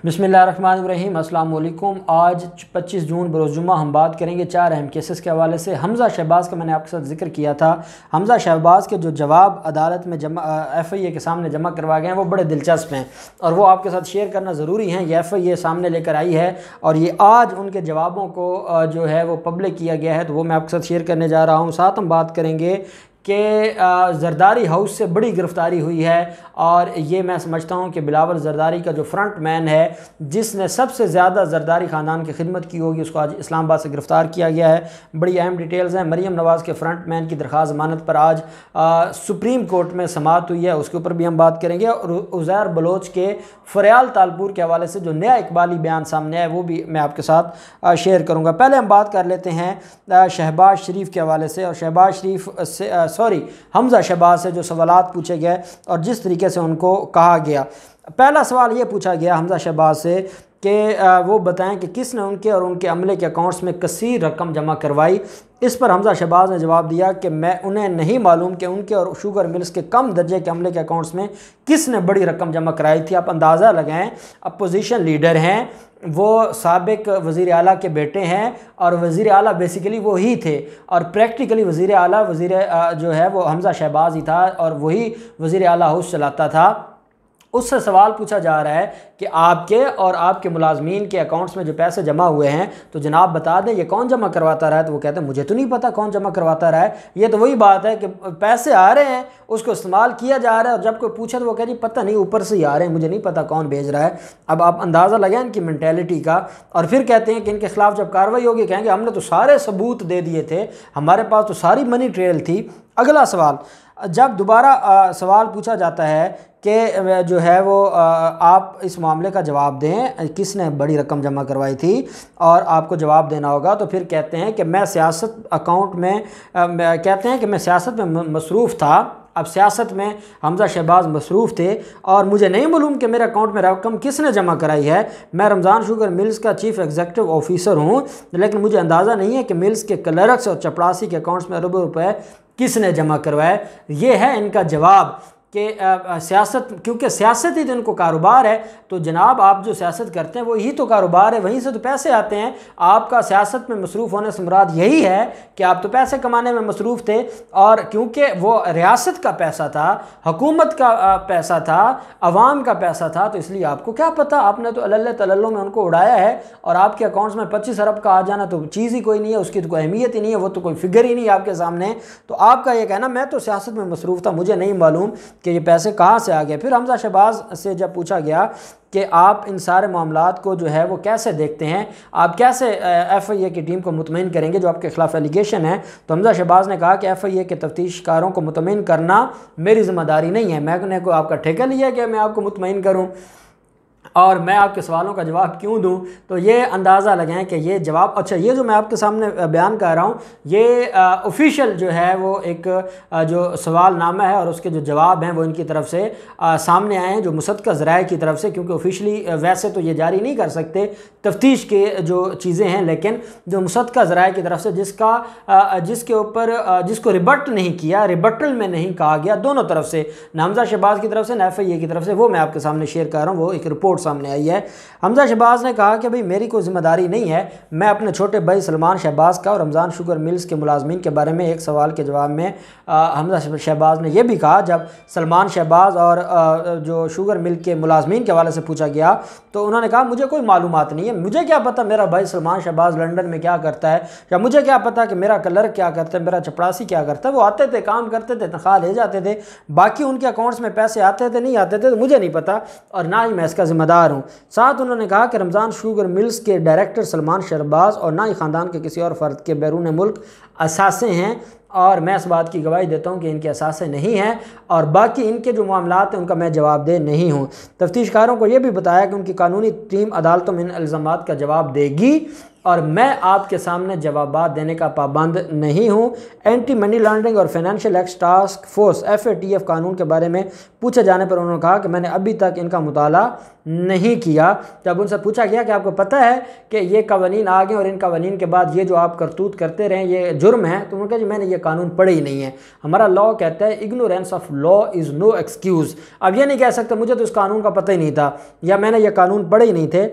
बिस्मिल्लाहिर्रहमानिर्रहीम, अस्सलाम वालेकुम। आज 25 जून बरोज़ जुम्मा हम बात करेंगे 4 अहम केसेस के हवाले से। हमज़ा शहबाज़ का मैंने आपके साथ जिक्र किया था। हमज़ा शहबाज़ के जो जवाब अदालत में FIA के सामने जमा करवाए गए हैं वो बड़े दिलचस्प हैं और वो आपके साथ शेयर करना ज़रूरी है। ये FIA सामने लेकर आई है और ये आज उनके जवाबों को जो है वो पब्लिक किया गया है, तो वो मैं आपके साथ शेयर करने जा रहा हूँ। साथ हम बात करेंगे कि जरदारी हाउस से बड़ी गिरफ़्तारी हुई है और ये मैं समझता हूँ कि बिलावल जरदारी का जो फ्रंट मैन है, जिसने सबसे ज़्यादा जरदारी ख़ानदान की खिदमत की होगी, उसको आज इस्लामाबाद से गिरफ़्तार किया गया है। बड़ी अहम डिटेल्स हैं। मरीम नवाज़ के फ्रंट मैन की दरख्वास्त ज़मानत पर आज सुप्रीम कोर्ट में समाअत हुई है, उसके ऊपर भी हम बात करेंगे। और उज़ैर बलोच के फ़रियाल तालपुर के हवाले से जो नया इकबाली बयान सामने आया वो भी मैं आपके साथ शेयर करूँगा। पहले हम बात कर लेते हैं शहबाज शरीफ के हवाले से और शहबाज शरीफ से हमज़ा शहबाज से जो सवालात पूछे गए और जिस तरीके से उनको कहा गया। पहला सवाल ये पूछा गया हमज़ा शहबाज से कि वो बताएं कि किसने उनके और उनके अमले के अकाउंट्स में कसीर रकम जमा करवाई। इस पर हमज़ा शहबाज ने जवाब दिया कि मैं उन्हें नहीं मालूम कि उनके और शुगर मिल्स के कम दर्जे के अमले के अकाउंट्स में किसने बड़ी रकम जमा कराई थी। आप अंदाज़ा लगाएं, अपोजिशन लीडर हैं, वो साबिक वज़ीर आला के बेटे हैं और वज़ीर आला बेसिकली वो ही थे और प्रैक्टिकली वज़ीर आला जो है वो हमज़ा शहबाज ही था और वही वज़ीर आला हाउस चलाता था। उससे सवाल पूछा जा रहा है कि आपके और आपके मुलाजमीन के अकाउंट्स में जो पैसे जमा हुए हैं तो जनाब बता दें ये कौन जमा करवाता रहा है। तो वो कहते हैं मुझे तो नहीं पता कौन जमा करवाता रहा है। ये तो वही बात है कि पैसे आ रहे हैं, उसको इस्तेमाल किया जा रहा है और जब कोई पूछे तो वो कहे जी पता नहीं, ऊपर से ही आ रहे हैं, मुझे नहीं पता कौन भेज रहा है। अब आप अंदाज़ा लगाएं इनकी मैंटेलिटी का। और फिर कहते हैं कि इनके खिलाफ जब कार्रवाई होगी कहेंगे हमने तो सारे सबूत दे दिए थे, हमारे पास तो सारी मनी ट्रेल थी। अगला सवाल, जब दोबारा सवाल पूछा जाता है कि जो है वो आप इस मामले का जवाब दें, किसने बड़ी रकम जमा करवाई थी और आपको जवाब देना होगा, तो फिर कहते हैं कि मैं सियासत अकाउंट में कहते हैं कि मैं सियासत में मसरूफ़ था। अब सियासत में हमज़ा शहबाज मसरूफ़ थे और मुझे नहीं मालूम कि मेरे अकाउंट में रकम किसने जमा कराई है। मैं रमज़ान शुगर मिल्स का चीफ़ एग्जीक्यूटिव ऑफिसर हूँ, लेकिन मुझे अंदाज़ा नहीं है कि मिल्स के क्लर्क्स और चपरासी के अकाउंट्स में अरबों रुपए किसने जमा करवाए। ये है इनका जवाब कि सियासत, क्योंकि सियासत ही तो इनको कारोबार है। तो जनाब आप जो सियासत करते हैं वो ही तो कारोबार है, वहीं से तो पैसे आते हैं। आपका सियासत में मसरूफ़ होने से मुराद यही है कि आप तो पैसे कमाने में मसरूफ़ थे और क्योंकि वो रियासत का पैसा था, हुकूमत का पैसा था, अवाम का पैसा था, तो इसलिए आपको क्या पता, आपने तो अल्लल्लाह तल्लल्लाह में उनको उड़ाया है और आपके अकाउंट्स में 25 अरब का आ जाना तो चीज़ ही कोई नहीं है, उसकी तो कोई अहमियत ही नहीं है, वो तो कोई फिगर ही नहीं है आपके सामने। तो आपका ये कहना मैं तो सियासत में मसरूफ़ था, मुझे नहीं मालूम कि ये पैसे कहाँ से आ गए। फिर हमज़ा शहबाज से जब पूछा गया कि आप इन सारे मामलात को जो है वो कैसे देखते हैं, आप कैसे FIA की टीम को मुतमईन करेंगे जो आपके खिलाफ एलिगेशन है, तो हमज़ा शहबाज ने कहा कि FIA के तफ्तीशकारों को मुतमईन करना मेरी ज़िम्मेदारी नहीं है। मैंने को आपका ठेका लिया कि मैं आपको मुतमईन करूँ और मैं आपके सवालों का जवाब क्यों दूं। तो ये अंदाज़ा लगाएं कि ये जवाब, अच्छा ये जो मैं आपके सामने बयान कर रहा हूँ ये ऑफिशियल जो है वो एक जो सवालनामा है और उसके जो जवाब हैं वो इनकी तरफ से सामने आए हैं, जो मुसद्दक़ा ज़राए की तरफ से, क्योंकि ऑफिशियली वैसे तो ये जारी नहीं कर सकते तफ्तीश के जो चीज़ें हैं, लेकिन जो मुसद्दक़ा ज़राए की तरफ से जिसके ऊपर जिसको रिबट नहीं किया, रिबटल में नहीं कहा गया दोनों तरफ से, न हमज़ा शहबाज की तरफ से न FIA की तरफ से, वो मैं आपके सामने शेयर कर रहा हूँ। वो एक रिपोर्ट सामने आई है। हमज़ा शहबाज ने कहा कि भाई मेरी कोई जिम्मेदारी नहीं है, मैं अपने छोटे भाई सलमान शहबाज का और रमज़ान शुगर मिल्स के मुलाजमीन के बारे में एक सवाल के जवाब में हमज़ा शहबाज ने यह भी कहा, जब सलमान शहबाज और जो शुगर मिल के मुलाजमीन के हवाले से पूछा गया तो उन्होंने कहा मुझे कोई मालूमात नहीं है, मुझे क्या पता मेरा भाई सलमान शहबाज लंदन में क्या करता है, या मुझे क्या पता कि मेरा क्लर्क क्या करता है, मेरा चपरासी क्या करता है। वो आते थे, काम करते थे, तनख्वाह ले जाते थे, बाकी उनके अकाउंट्स में पैसे आते थे नहीं आते थे तो मुझे नहीं पता और ना ही मैं इसका जिम्मेदार हूँ। साथ उन्होंने कहा कि रमज़ान शुगर मिल्स के डायरेक्टर सलमान शहबाज और ना ही ख़ानदान के किसी और फ़र्द के बैरून मुल्क असासे हैं और मैं इस बात की गवाही देता हूँ कि इनके असासे नहीं हैं और बाकी इनके जो मामलात हैं उनका मैं जवाबदेह नहीं हूँ। तफ्तीशकारों को यह भी बताया कि उनकी कानूनी टीम अदालतों में इन इल्ज़ामात का जवाब देगी और मैं आपके सामने जवाबात देने का पाबंद नहीं हूँ। एंटी मनी लॉन्ड्रिंग और financial act task force FATF कानून के बारे में पूछे जाने पर उन्होंने कहा कि मैंने अभी तक इनका मुताला नहीं किया। जब उनसे पूछा गया कि आपको पता है कि ये कवानीन आ गए और इन कवानीन के बाद ये जो आप करतूत करते रहें ये जुर्म है, तो उन्होंने कहा जी मैंने ये ये कानून पढ़े ही नहीं है। हमारा लॉ कहता है ignorance of law is no excuse. अब ये नहीं कह सकते मुझे तो इस कानून का पता ही नहीं था या मैंने ये कानून पढ़े ही नहीं थे।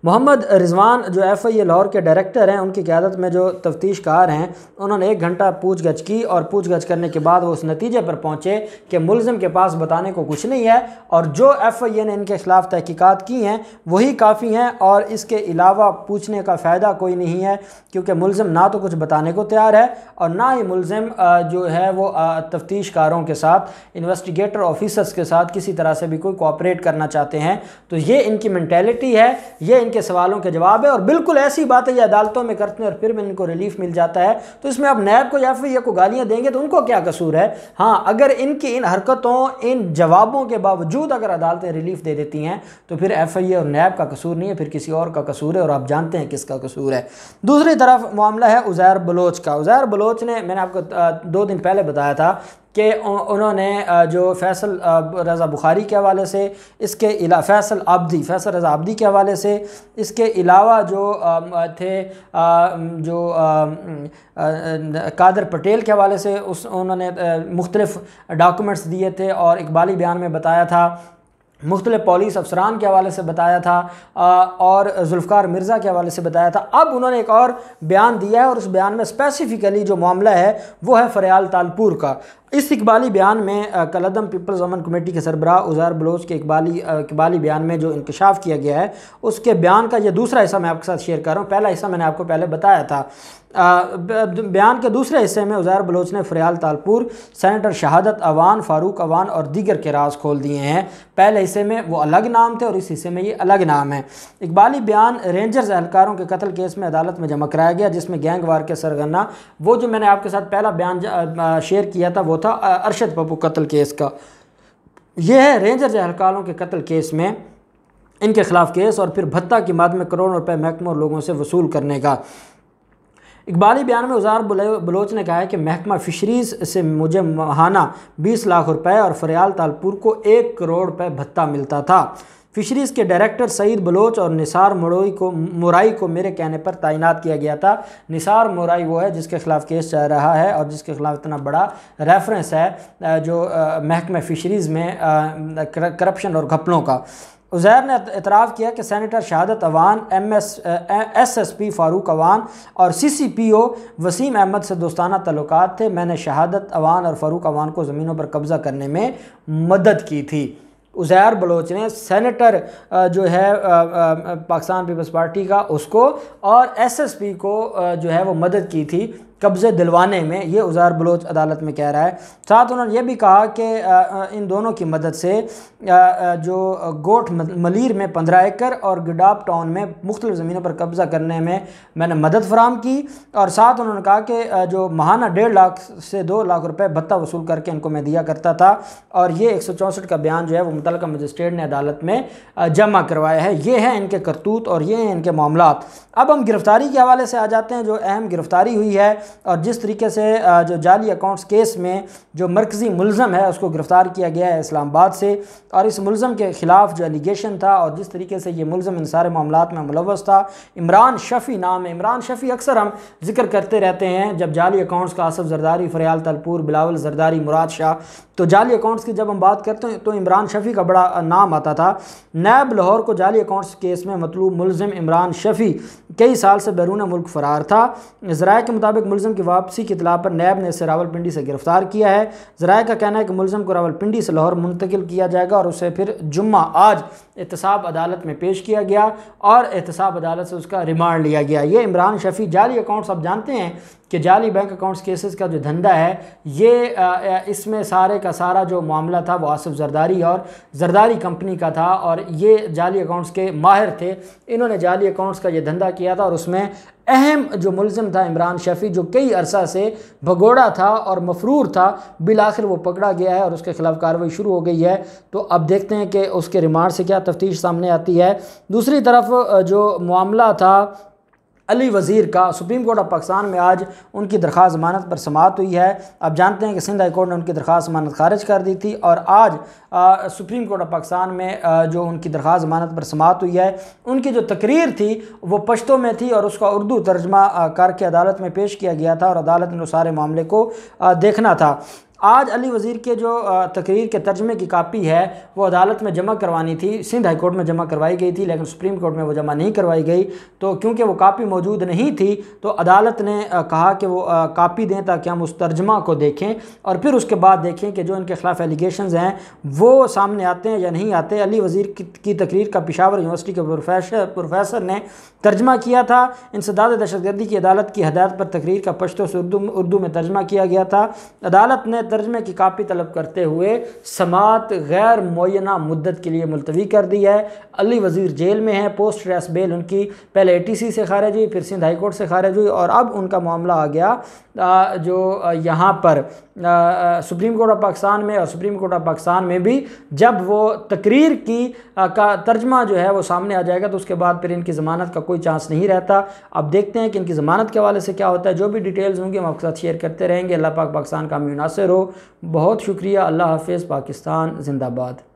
मोहम्मद रिजवान जो FIA लाहौर के डायरेक्टर हैं, उनकी क़यादत में जो तफ्तीशकार हैं, उन्होंने 1 घंटा पूछगछ की और पूछगछ करने के बाद वो उस नतीजे पर पहुँचे कि मुलज़िम के पास बताने को कुछ नहीं है और जो FIA ने इनके ख़िलाफ़ तहकीकात की हैं वही काफ़ी हैं और इसके अलावा पूछने का फ़ायदा कोई नहीं है, क्योंकि मुलज़िम ना तो कुछ बताने को तैयार है और ना ही मुलज़िम जो है वो तफ्तीशकारों के साथ, इन्वेस्टिगेटर ऑफिसर्स के साथ किसी तरह से भी कोई कोऑपरेट करना चाहते हैं। तो ये इनकी मैंटेलिटी है, ये इनके सवालों के जवाब है और बिल्कुल ऐसी बातें ये अदालतों में करते हैं और फिर भी इनको रिलीफ मिल जाता है। तो इसमें आप नैब को या फिर ये को गालियां देंगे तो उनको क्या कसूर है? हाँ, अगर इनकी इन हरकतों, इन जवाबों के बावजूद अगर अदालतें रिलीफ दे देती हैं तो फिर FIA और नैब का कसूर नहीं है, फिर किसी और का कसूर है और आप जानते हैं किसका कसूर है। दूसरी तरफ मामला है उज़ैर बलोच का। उज़ैर बलोच ने, मैंने आपको 2 दिन पहले बताया था कि उन्होंने जो फैसल रज़ा बुखारी के हवाले से, इसके फैसल रज़ा आब्दी के हवाले से, इसके अलावा जो थे जो कादर पटेल के हवाले से उन्होंने मुख्तलिफ डॉक्यूमेंट्स दिए थे और इकबाली बयान में बताया था, मुख्तलिफ पुलिस अफसरान के हवाले से बताया था और जुल्फ़कार मिर्ज़ा के हवाले से बताया था। अब उन्होंने एक और बयान दिया है और उस बयान में स्पेसिफ़िकली जो मामला है वो है फरियाल तालपुर का। इस इकबाली बयान में कलअदम पीपल्स अमन कमेटी के सरबराह उज़ैर बलोच के इकबाली बयान में जो इंकशाफ किया गया है उसके बयान का ये दूसरा हिस्सा मैं आपके साथ शेयर कर रहा हूँ। पहला हिस्सा मैंने आपको पहले बताया था। बयान के दूसरे हिस्से में उज़ैर बलोच ने फरियाल तालपुर, सेनेटर शहादत अवान, फ़ारूक अवान और दीगर के राज खोल दिए हैं। पहले हिस्से में वो अलग नाम थे और इस हिस्से में ये अलग नाम है। इकबाली बयान रेंजर्स एहलकारों के कत्ल केस में अदालत में जमा कराया गया, जिसमें गैंगवार के सरगना, वो जो मैंने आपके साथ पहला बयान शेयर किया था वो था अरशद पप्पू कत्ल केस का। यह है रेंजर्स एहलकारों के कत्ल केस में इनके खिलाफ केस और फिर भत्ता की मद में करोड़ों रुपए महकमों और लोगों से वसूल करने का। इकबाली बयान में उज़ैर बलोच ने कहा है कि महकमा फ़िशरीज़ से मुझे माहाना 20 लाख रुपए और फरियाल तालपुर को 1 करोड़ रुपए भत्ता मिलता था। फ़िशरीज़ के डायरेक्टर सईद बलोच और निसार मोराई को मेरे कहने पर तैनात किया गया था। निसार मोराई वो है जिसके ख़िलाफ़ केस चल रहा है और जिसके ख़िलाफ़ इतना बड़ा रेफरेंस है जो महकमा फ़िशरीज़ में करप्शन और घपलों का। उज़ैर ने एतराफ़ किया कि सेनेटर शहादत अवान, SSP फ़ारूक अवान और CCPO वसीम अहमद से दोस्ताना तल्लुकात थे। मैंने शहादत अवान और फ़ारूक अवान को ज़मीनों पर कब्ज़ा करने में मदद की थी। उज़ैर बलोच ने सेनेटर जो है पाकिस्तान पीपल्स पार्टी का, उसको और SSP को जो है वो मदद की थी कब्ज़े दिलवाने में, ये उज़ैर बलोच अदालत में कह रहा है। साथ उन्होंने ये भी कहा कि इन दोनों की मदद से जो गोठ मलीर में 15 एकड़ और गिडाप टाउन में मुख्तलिफ ज़मीनों पर कब्ज़ा करने में मैंने मदद फराम की। और साथ उन्होंने कहा कि जो माहाना 1.5 लाख से 2 लाख रुपए भत्ता वसूल करके इनको मैं दिया करता था। और ये 164 का बयान जो है वो मुतल्लिका मजिस्ट्रेट ने अदालत में जमा करवाया है। ये हैं इनके करतूत और ये हैं इनके मामलात। अब हम गिरफ़्तारी के हवाले से आ जाते हैं। जो अहम गिरफ़्तारी हुई है और जिस तरीके से जो जाली अकाउंट्स केस में जो मरकज़ी मुलज़म है उसको गिरफ़्तार किया गया है इस्लामाबाद से, और इस मुलज़म के ख़िलाफ़ जो एलिगेशन था और जिस तरीके से ये मुलज़म इन सारे मामलात में मुलव्वस था, इमरान शफ़ी नाम है। इमरान शफ़ी अक्सर हम जिक्र करते रहते हैं जब जाली अकाउंट्स का, आसफ़ ज़रदारी, फरियाल तालपुर, बिलावल ज़रदारी, मुराद शाह, तो जाली अकाउंट्स की जब हम बात करते हैं तो इमरान शफ़ी का बड़ा नाम आता था। नैब लाहौर को जाली अकाउंट्स केस में मतलूब मुलज़िम इमरान शफ़ी कई साल से बैरून मुल्क फ़रार था। ज़राए के मुताबिक मुलज़िम की वापसी की इत्तला पर नैब ने इसे रावलपिंडी से गिरफ़्तार किया है। ज़राए का कहना है कि मुलज़िम को रावलपिंडी से लाहौर मुंतकिल किया जाएगा और उसे फिर जुम्मा आज एहतसाब अदालत में पेश किया गया और एहतसाब अदालत से उसका रिमांड लिया गया। ये इमरान शफ़ी जाली अकाउंट्स, आप जानते हैं कि जाली बैंक अकाउंट्स केसेस का जो धंधा है ये इसमें सारे का सारा जो मामला था वो आसफ़ ज़रदारी और ज़रदारी कंपनी का था और ये जाली अकाउंट्स के माहिर थे। इन्होंने जाली अकाउंट्स का ये धंधा किया था और उसमें अहम जो मुलज़िम था इमरान शफ़ी, जो कई अरसा से भगोड़ा था और मफरूर था, बिलाखिर वो पकड़ा गया है और उसके ख़िलाफ़ कार्रवाई शुरू हो गई है। तो अब देखते हैं कि उसके रिमांड से क्या तफ्तीश सामने आती है। दूसरी तरफ जो मामला था अली वज़ीर का सुप्रीम कोर्ट ऑफ पाकिस्तान में आज उनकी दरख्वास्त ज़मानत पर समाअत हुई है। अब जानते हैं कि सिंध हाई कोर्ट ने उनकी दरख्वास्त ज़मानत खारिज कर दी थी और आज सुप्रीम कोर्ट ऑफ पाकिस्तान में जो उनकी दरख्वास्त ज़मानत पर समाअत हुई है, उनकी जो तकरीर थी वो पश्तो में थी और उसका उर्दू तर्जमा करके अदालत में पेश किया गया था और अदालत ने सारे मामले को देखना था। आज अली वज़ीर के जो तकरीर के तर्जमे की कापी है वो अदालत में जमा करवानी थी, सिंध हाई कोर्ट में जमा करवाई गई थी, लेकिन सुप्रीम कोर्ट में वो जमा नहीं करवाई गई। तो क्योंकि वो कापी मौजूद नहीं थी तो अदालत ने कहा कि वो कापी दें ताकि हम उस तर्जमा को देखें और फिर उसके बाद देखें कि जो इनके ख़िलाफ़ एलिगेशंस हैं वो सामने आते हैं या नहीं आते। अली वज़ीर की तकरीर का पेशावर यूनिवर्सिटी के प्रोफेसर ने तर्जमा किया था। इंसदाद दहशतगर्दी की अदालत की हदायत पर तकरीर का पश्तो से उर्दू में तर्जमा किया गया था। अदालत ने तर्जमे की कापी तलब करते हुए समाअत गैर मुअय्यना मुद्दत के लिए मुलतवी कर दी है। अली वज़ीर जेल में है। पोस्ट रेस बेल उनकी पहले ATC से खारिज हुई, फिर सिंध हाई कोर्ट से खारिज हुई और अब उनका मामला आ गया जो यहाँ पर सुप्रीम कोर्ट ऑफ पाकिस्तान में। और सुप्रीम कोर्ट ऑफ पाकिस्तान में भी जब वो तकरीर की का तर्जमा जो है वो सामने आ जाएगा तो उसके बाद फिर इनकी ज़मानत का कोई चांस नहीं रहता। अब देखते हैं कि इनकी ज़मानत के हवाले से क्या होता है। जो भी डिटेल्स होंगी हम आपके साथ शेयर करते रहेंगे। अल्लाह पाक पाकिस्तान का मुनासिर हो। बहुत शुक्रिया। अल्लाह हाफ़िज़। पाकिस्तान जिंदाबाद।